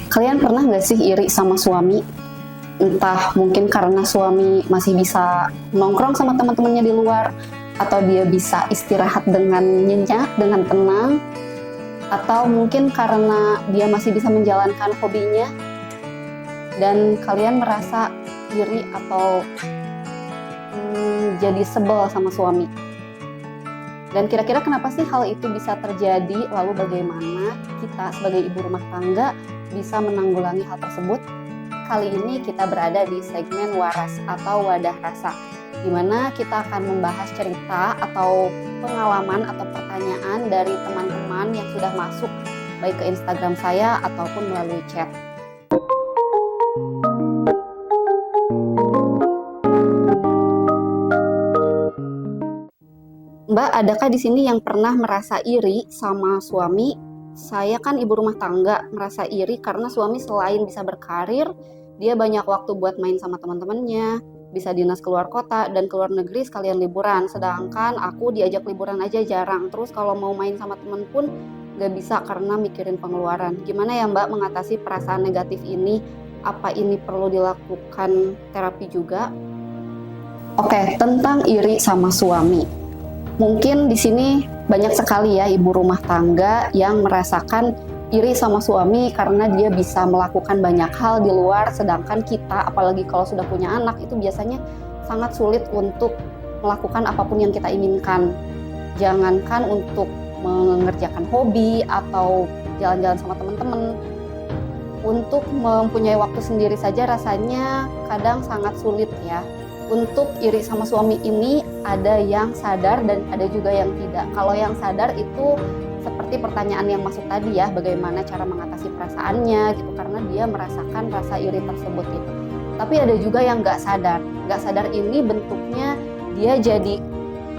Kalian pernah nggak sih iri sama suami? Entah mungkin karena suami masih bisa nongkrong sama teman-temannya di luar, atau dia bisa istirahat dengan nyenyak, dengan tenang, atau mungkin karena dia masih bisa menjalankan hobinya, dan kalian merasa iri atau jadi sebel sama suami. Dan kira-kira kenapa sih hal itu bisa terjadi? Lalu bagaimana kita sebagai ibu rumah tangga bisa menanggulangi hal tersebut? Kali ini kita berada di segmen Waras atau Wadah Rasa, di mana kita akan membahas cerita atau pengalaman atau pertanyaan dari teman-teman yang sudah masuk baik ke Instagram saya ataupun melalui chat. Mbak, adakah di sini yang pernah merasa iri sama suami? Saya kan ibu rumah tangga, merasa iri karena suami selain bisa berkarir, dia banyak waktu buat main sama teman-temannya, bisa dinas keluar kota dan keluar negeri sekalian liburan. Sedangkan aku diajak liburan aja jarang. Terus kalau mau main sama temen pun gak bisa karena mikirin pengeluaran. Gimana ya Mbak mengatasi perasaan negatif ini? Apa ini perlu dilakukan terapi juga? Oke, tentang iri sama suami. Mungkin di sini banyak sekali ya ibu rumah tangga yang merasakan iri sama suami karena dia bisa melakukan banyak hal di luar, sedangkan kita, apalagi kalau sudah punya anak, itu biasanya sangat sulit untuk melakukan apapun yang kita inginkan. Jangankan untuk mengerjakan hobi atau jalan-jalan sama teman-teman, untuk mempunyai waktu sendiri saja rasanya kadang sangat sulit ya. Untuk iri sama suami ini ada yang sadar dan ada juga yang tidak. Kalau yang sadar itu seperti pertanyaan yang masuk tadi ya, bagaimana cara mengatasi perasaannya gitu, karena dia merasakan rasa iri tersebut itu. Tapi ada juga yang nggak sadar. Nggak sadar ini bentuknya dia jadi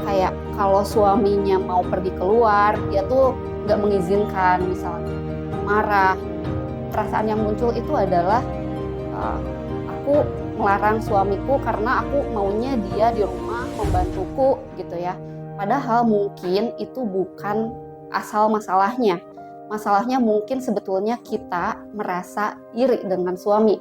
kayak kalau suaminya mau pergi keluar, dia tuh nggak mengizinkan, misalnya marah. Perasaan yang muncul itu adalah aku melarang suamiku karena aku maunya dia di rumah membantuku gitu ya. Padahal mungkin itu bukan asal masalahnya. Masalahnya mungkin sebetulnya kita merasa iri dengan suami.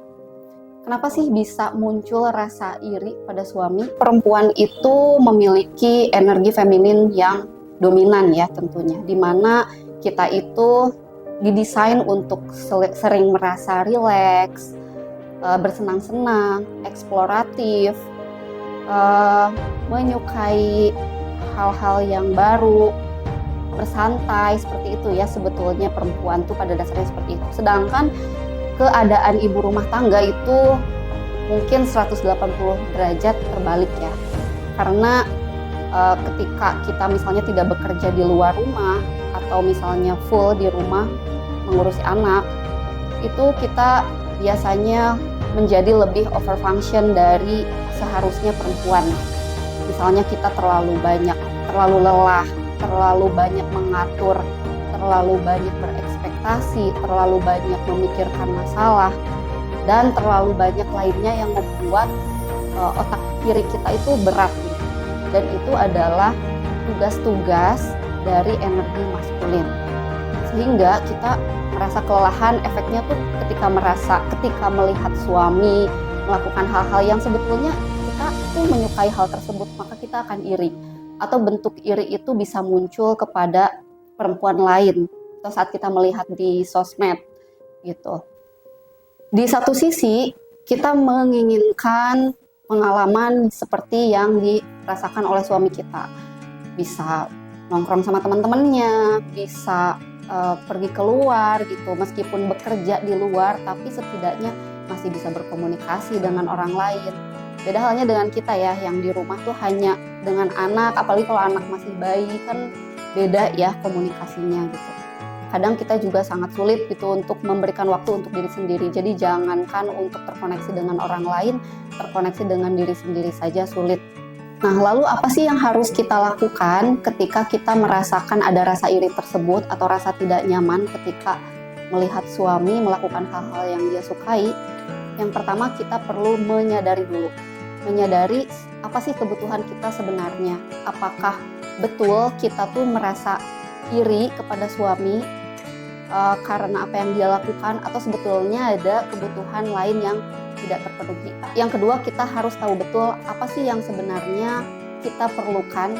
Kenapa sih bisa muncul rasa iri pada suami? Perempuan itu memiliki energi feminin yang dominan ya tentunya, dimana kita itu didesain untuk sering merasa rileks, bersenang-senang, eksploratif, menyukai hal-hal yang baru, bersantai seperti itu ya. Sebetulnya perempuan tuh pada dasarnya seperti itu. Sedangkan keadaan ibu rumah tangga itu mungkin 180 derajat terbalik ya. Karena ketika kita misalnya tidak bekerja di luar rumah atau misalnya full di rumah mengurusi anak, itu kita biasanya menjadi lebih overfunction dari seharusnya perempuan. Misalnya kita terlalu lelah, terlalu banyak mengatur, terlalu banyak berekspektasi, terlalu banyak memikirkan masalah, dan terlalu banyak lainnya yang membuat otak kiri kita itu berat. Dan itu adalah tugas-tugas dari energi maskulin. Sehingga kita merasa kelelahan, efeknya tuh ketika melihat suami melakukan hal-hal yang sebetulnya kita tuh menyukai hal tersebut, maka kita akan iri. Atau bentuk iri itu bisa muncul kepada perempuan lain atau saat kita melihat di sosmed gitu. Di satu sisi kita menginginkan pengalaman seperti yang dirasakan oleh suami kita, bisa nongkrong sama teman-temannya, bisa pergi keluar gitu, meskipun bekerja di luar tapi setidaknya masih bisa berkomunikasi dengan orang lain. Beda halnya dengan kita ya, yang di rumah tuh hanya dengan anak, apalagi kalau anak masih bayi kan beda ya komunikasinya gitu. Kadang kita juga sangat sulit gitu untuk memberikan waktu untuk diri sendiri. Jadi jangankan untuk terkoneksi dengan orang lain, terkoneksi dengan diri sendiri saja sulit. Nah, lalu apa sih yang harus kita lakukan ketika kita merasakan ada rasa iri tersebut atau rasa tidak nyaman ketika melihat suami melakukan hal-hal yang dia sukai? Yang pertama, kita perlu menyadari dulu. Menyadari apa sih kebutuhan kita sebenarnya. Apakah betul kita tuh merasa iri kepada suami karena apa yang dia lakukan, atau sebetulnya ada kebutuhan lain yang tidak terpenuhi. Yang kedua, kita harus tahu betul apa sih yang sebenarnya kita perlukan.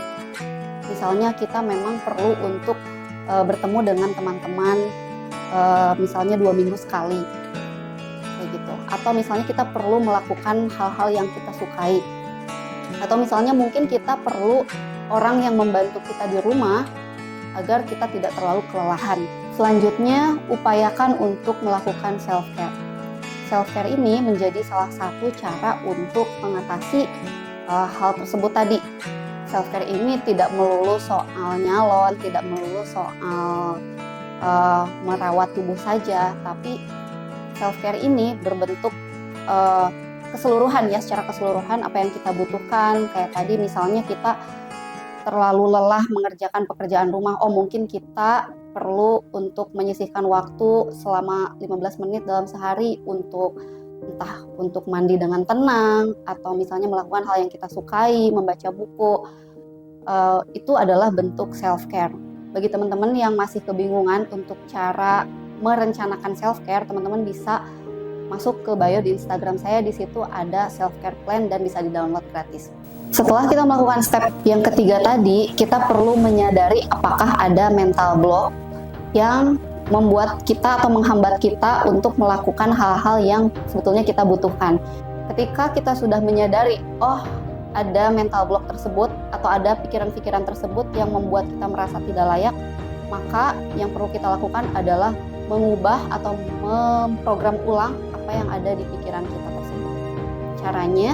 Misalnya kita memang perlu untuk bertemu dengan teman-teman misalnya 2 minggu sekali kayak gitu, atau misalnya kita perlu melakukan hal-hal yang kita sukai, atau misalnya mungkin kita perlu orang yang membantu kita di rumah agar kita tidak terlalu kelelahan. Selanjutnya, upayakan untuk melakukan self-care. Self-care ini menjadi salah satu cara untuk mengatasi hal tersebut tadi. Self-care ini tidak melulu soal nyalon, tidak melulu soal merawat tubuh saja, tapi self-care ini berbentuk keseluruhan ya, secara keseluruhan apa yang kita butuhkan. Kayak tadi misalnya kita terlalu lelah mengerjakan pekerjaan rumah, mungkin kita perlu untuk menyisihkan waktu selama 15 menit dalam sehari untuk entah untuk mandi dengan tenang, atau misalnya melakukan hal yang kita sukai, membaca buku. Itu adalah bentuk self-care. Bagi teman-teman yang masih kebingungan untuk cara merencanakan self-care, teman-teman bisa masuk ke bio di Instagram saya, di situ ada self-care plan dan bisa di-download gratis. Setelah kita melakukan step yang ketiga tadi, kita perlu menyadari apakah ada mental block yang membuat kita atau menghambat kita untuk melakukan hal-hal yang sebetulnya kita butuhkan. Ketika kita sudah menyadari, ada mental block tersebut atau ada pikiran-pikiran tersebut yang membuat kita merasa tidak layak, maka yang perlu kita lakukan adalah mengubah atau memprogram ulang apa yang ada di pikiran kita tersebut. Caranya,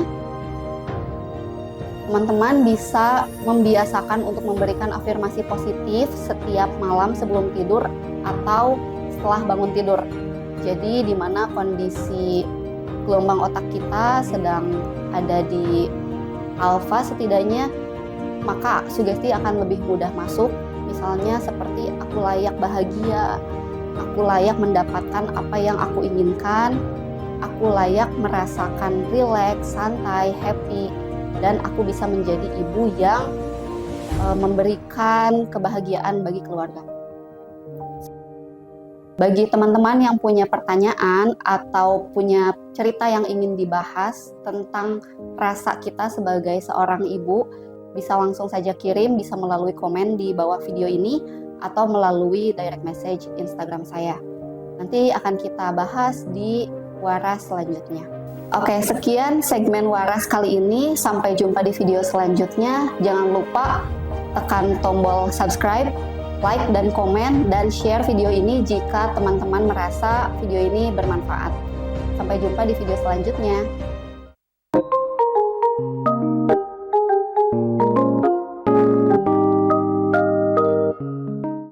teman-teman bisa membiasakan untuk memberikan afirmasi positif setiap malam sebelum tidur atau setelah bangun tidur. Jadi di mana kondisi gelombang otak kita sedang ada di alfa setidaknya, maka sugesti akan lebih mudah masuk. Misalnya seperti aku layak bahagia, aku layak mendapatkan apa yang aku inginkan, aku layak merasakan rileks, santai, happy, dan aku bisa menjadi ibu yang memberikan kebahagiaan bagi keluarga. Bagi teman-teman yang punya pertanyaan atau punya cerita yang ingin dibahas tentang rasa kita sebagai seorang ibu, bisa langsung saja kirim, bisa melalui komen di bawah video ini atau melalui direct message Instagram saya. Nanti akan kita bahas di Waras selanjutnya. Oke, sekian segmen Waras kali ini. Sampai jumpa di video selanjutnya. Jangan lupa tekan tombol subscribe, like dan komen, dan share video ini jika teman-teman merasa video ini bermanfaat. Sampai jumpa di video selanjutnya.